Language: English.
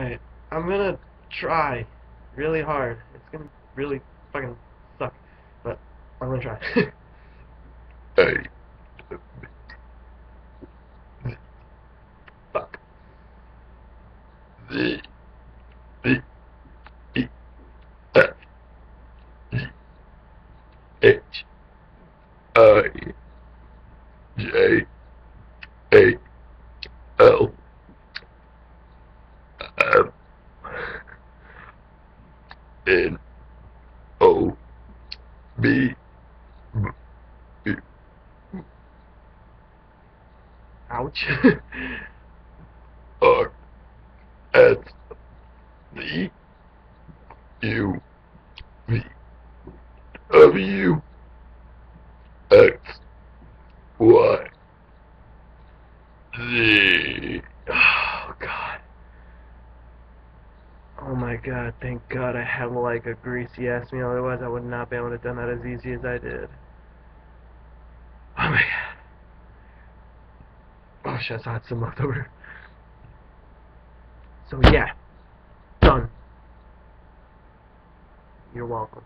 Alright, I'm gonna try really hard. It's gonna really fucking suck, but I'm gonna try. A, Fuck. Z, B, E, F, G, H, I, J, A, L, M, N, O, B, B, Ouch. R, S, D, U, V, W, X, Y, Z. Oh god. Oh my god, thank god I have like a greasy ass meal, otherwise I would not be able to have done that as easy as I did. Oh my god. Oh shit, I had some left over. So yeah, done. You're welcome.